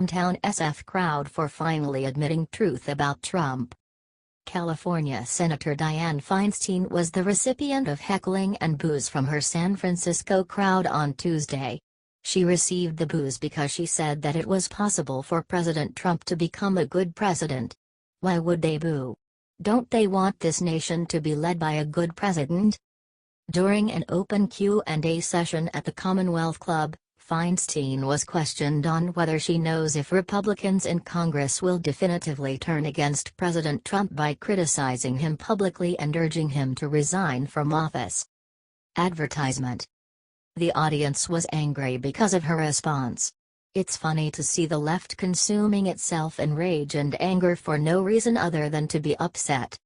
hometown SF crowd for finally admitting truth about Trump. California Senator Dianne Feinstein was the recipient of heckling and boos from her San Francisco crowd on Tuesday. She received the boos because she said that it was possible for President Trump to become a good president. Why would they boo? Don't they want this nation to be led by a good president? During an open Q&A session at the Commonwealth Club, Feinstein was questioned on whether she knows if Republicans in Congress will definitively turn against President Trump by criticizing him publicly and urging him to resign from office. Advertisement. The audience was angry because of her response. It's funny to see the left consuming itself in rage and anger for no reason other than to be upset.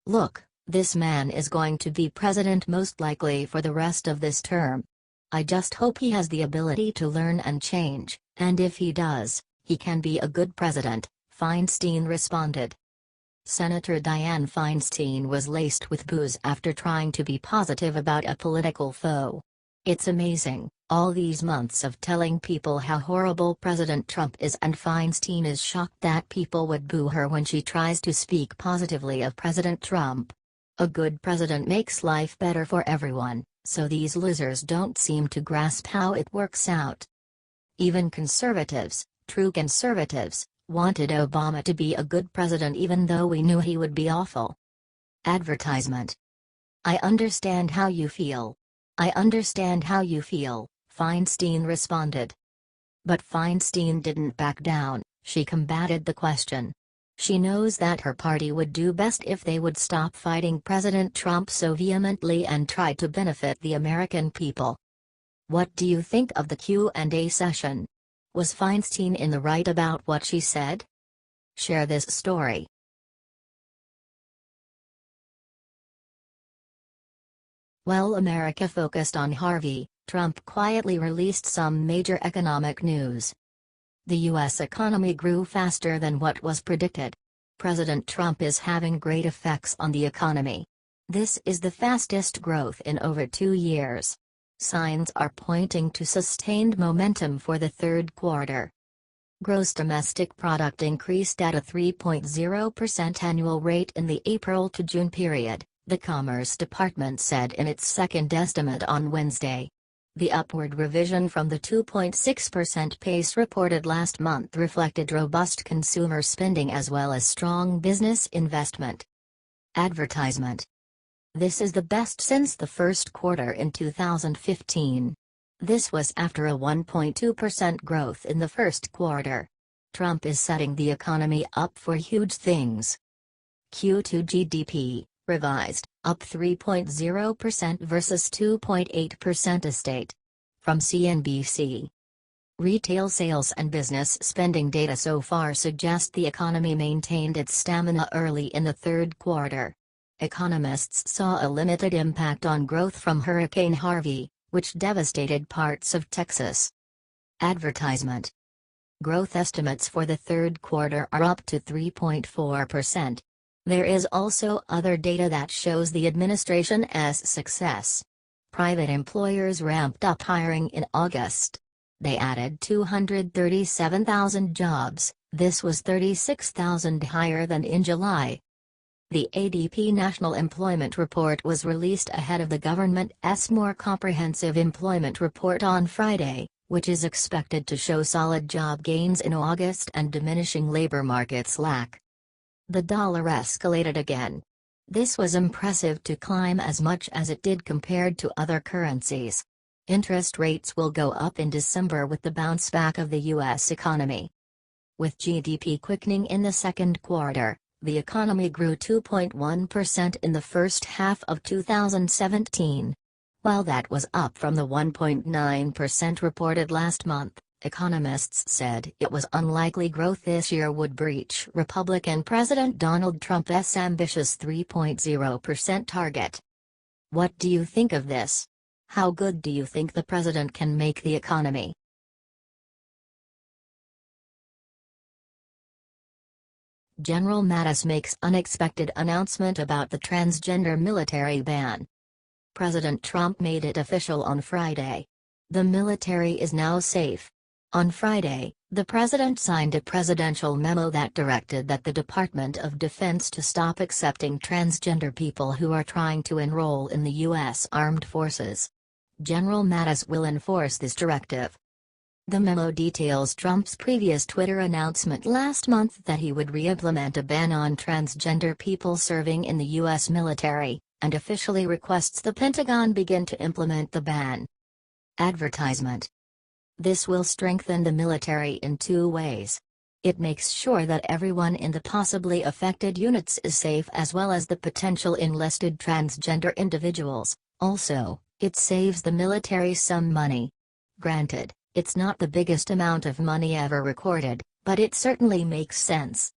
Look, this man is going to be president most likely for the rest of this term. I just hope he has the ability to learn and change, and if he does, he can be a good president, Feinstein responded. Senator Dianne Feinstein was laced with boos after trying to be positive about a political foe. It's amazing, all these months of telling people how horrible President Trump is, and Feinstein is shocked that people would boo her when she tries to speak positively of President Trump. A good president makes life better for everyone, so these losers don't seem to grasp how it works out. Even conservatives, true conservatives, wanted Obama to be a good president even though we knew he would be awful. Advertisement. I understand how you feel. I understand how you feel, Feinstein responded. But Feinstein didn't back down, she combated the question. She knows that her party would do best if they would stop fighting President Trump so vehemently and try to benefit the American people. What do you think of the Q&A session? Was Feinstein in the right about what she said? Share this story. While America focused on Harvey, Trump quietly released some major economic news. The U.S. economy grew faster than what was predicted. President Trump is having great effects on the economy. This is the fastest growth in over 2 years. Signs are pointing to sustained momentum for the third quarter. Gross domestic product increased at a 3.0% annual rate in the April to June period, the Commerce Department said in its second estimate on Wednesday. The upward revision from the 2.6% pace reported last month reflected robust consumer spending as well as strong business investment. Advertisement. This is the best since the first quarter in 2015. This was after a 1.2% growth in the first quarter. Trump is setting the economy up for huge things. Q2 GDP, revised, up 3.0% versus 2.8% estate. From CNBC. Retail sales and business spending data so far suggest the economy maintained its stamina early in the third quarter. Economists saw a limited impact on growth from Hurricane Harvey, which devastated parts of Texas. Advertisement. Growth estimates for the third quarter are up to 3.4%. There is also other data that shows the administration's success. Private employers ramped up hiring in August. They added 237,000 jobs, this was 36,000 higher than in July. The ADP National Employment Report was released ahead of the government's more comprehensive employment report on Friday, which is expected to show solid job gains in August and diminishing labor market slack. The dollar escalated again. This was impressive to climb as much as it did compared to other currencies. Interest rates will go up in December with the bounce back of the U.S. economy. With GDP quickening in the second quarter, the economy grew 2.1% in the first half of 2017. While that was up from the 1.9% reported last month, economists said it was unlikely growth this year would breach Republican President Donald Trump's ambitious 3.0% target. What do you think of this? How good do you think the president can make the economy? General Mattis makes unexpected announcement about the transgender military ban. President Trump made it official on Friday. The military is now safe. On Friday, the president signed a presidential memo that directed that the Department of Defense to stop accepting transgender people who are trying to enroll in the U.S. Armed Forces. General Mattis will enforce this directive. The memo details Trump's previous Twitter announcement last month that he would re-implement a ban on transgender people serving in the U.S. military, and officially requests the Pentagon begin to implement the ban. Advertisement. This will strengthen the military in two ways. It makes sure that everyone in the possibly affected units is safe as well as the potential enlisted transgender individuals. Also, it saves the military some money. Granted, it's not the biggest amount of money ever recorded, but it certainly makes sense.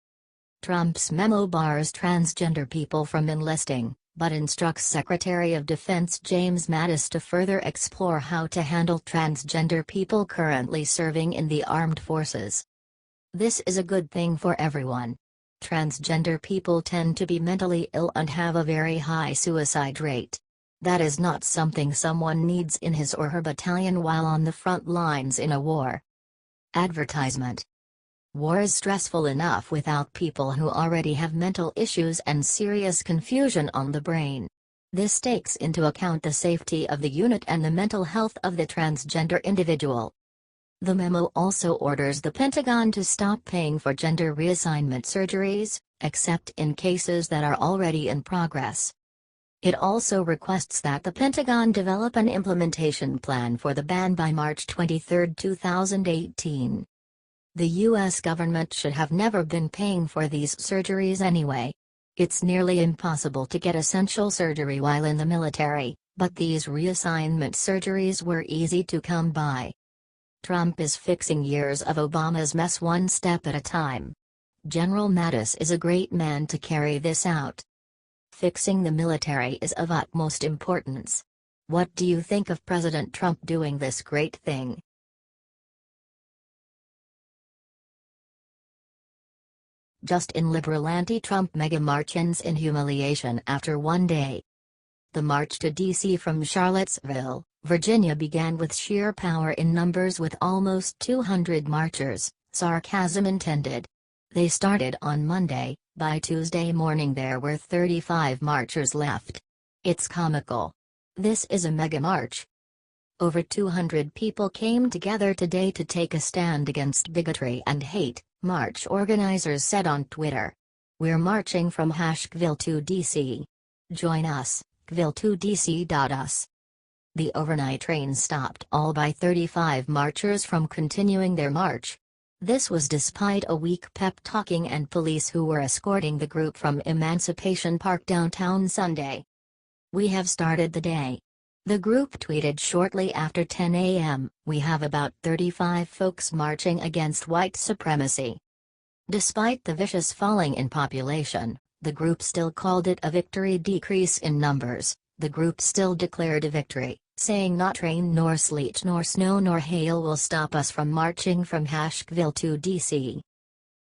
Trump's memo bars transgender people from enlisting, but instructs Secretary of Defense James Mattis to further explore how to handle transgender people currently serving in the armed forces. This is a good thing for everyone. Transgender people tend to be mentally ill and have a very high suicide rate. That is not something someone needs in his or her battalion while on the front lines in a war. Advertisement. War is stressful enough without people who already have mental issues and serious confusion on the brain. This takes into account the safety of the unit and the mental health of the transgender individual. The memo also orders the Pentagon to stop paying for gender reassignment surgeries, except in cases that are already in progress. It also requests that the Pentagon develop an implementation plan for the ban by March 23, 2018. The U.S. government should have never been paying for these surgeries anyway. It's nearly impossible to get essential surgery while in the military, but these reassignment surgeries were easy to come by. Trump is fixing years of Obama's mess one step at a time. General Mattis is a great man to carry this out. Fixing the military is of utmost importance. What do you think of President Trump doing this great thing? Just in liberal anti-Trump mega march ends in humiliation after one day. The march to D.C. from Charlottesville, Virginia began with sheer power in numbers with almost 200 marchers, sarcasm intended. They started on Monday. By Tuesday morning there were 35 marchers left. It's comical. This is a mega march. Over 200 people came together today to take a stand against bigotry and hate, march organizers said on Twitter. We're marching from Asheville to D.C. Join us, gville2dc.us. The overnight train stopped all by 35 marchers from continuing their march. This was despite a weak pep-talking and police who were escorting the group from Emancipation Park downtown Sunday. We have started the day. The group tweeted shortly after 10 a.m., "We have about 35 folks marching against white supremacy." Despite the vicious falling in population, the group still called it a victory. Decrease in numbers, the group still declared a victory, saying not rain nor sleet nor snow nor hail will stop us from marching from Asheville to D.C.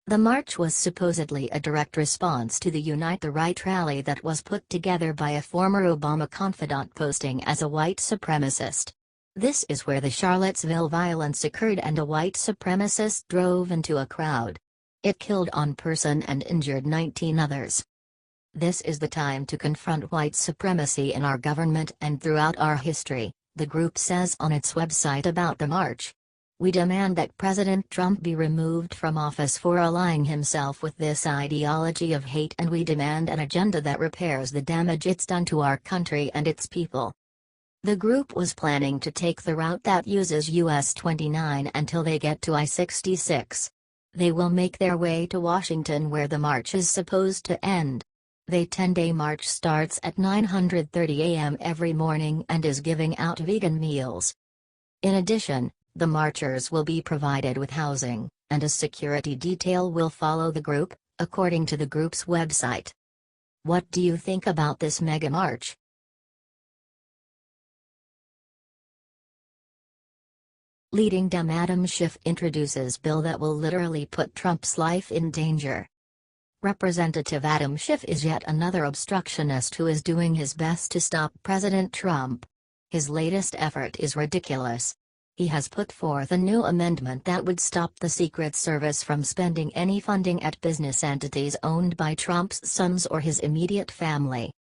The march was supposedly a direct response to the Unite the Right rally that was put together by a former Obama confidant posting as a white supremacist. This is where the Charlottesville violence occurred and a white supremacist drove into a crowd. It killed one person and injured 19 others. This is the time to confront white supremacy in our government and throughout our history, the group says on its website about the march. We demand that President Trump be removed from office for allying himself with this ideology of hate, and we demand an agenda that repairs the damage it's done to our country and its people. The group was planning to take the route that uses US 29 until they get to I-66. They will make their way to Washington where the march is supposed to end. The 10-day march starts at 9:30 a.m. every morning and is giving out vegan meals. In addition, the marchers will be provided with housing, and a security detail will follow the group, according to the group's website. What do you think about this mega march? Leading Dem Adam Schiff introduces bill that will literally put Trump's life in danger. Representative Adam Schiff is yet another obstructionist who is doing his best to stop President Trump. His latest effort is ridiculous. He has put forth a new amendment that would stop the Secret Service from spending any funding at business entities owned by Trump's sons or his immediate family.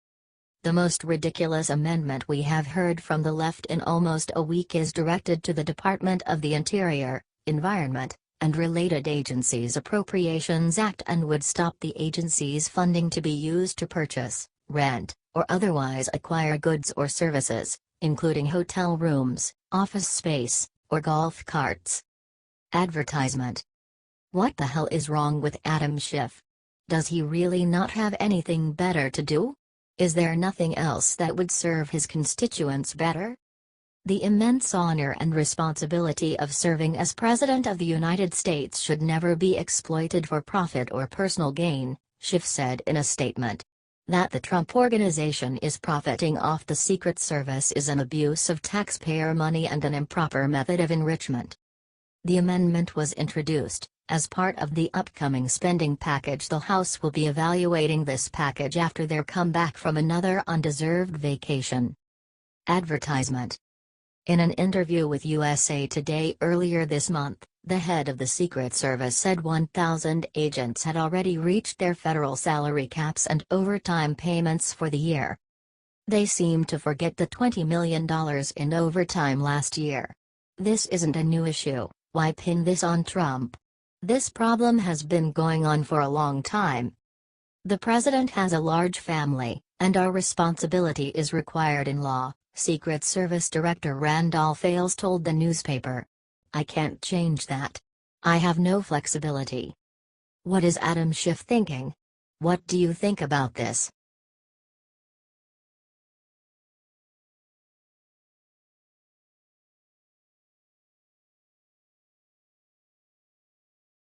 The most ridiculous amendment we have heard from the left in almost a week is directed to the Department of the Interior, Environment, and Related Agencies Appropriations Act and would stop the agency's funding to be used to purchase, rent, or otherwise acquire goods or services, including hotel rooms, office space, or golf carts. Advertisement. What the hell is wrong with Adam Schiff? Does he really not have anything better to do? Is there nothing else that would serve his constituents better? The immense honor and responsibility of serving as President of the United States should never be exploited for profit or personal gain, Schiff said in a statement. That the Trump Organization is profiting off the Secret Service is an abuse of taxpayer money and an improper method of enrichment. The amendment was introduced as part of the upcoming spending package. The House will be evaluating this package after their comeback from another undeserved vacation. Advertisement. In an interview with USA Today earlier this month, the head of the Secret Service said 1,000 agents had already reached their federal salary caps and overtime payments for the year. They seem to forget the $20 million in overtime last year. This isn't a new issue. Why pin this on Trump? This problem has been going on for a long time. The president has a large family, and our responsibility is required in law, Secret Service Director Randolph Ailes told the newspaper. I can't change that. I have no flexibility. What is Adam Schiff thinking? What do you think about this?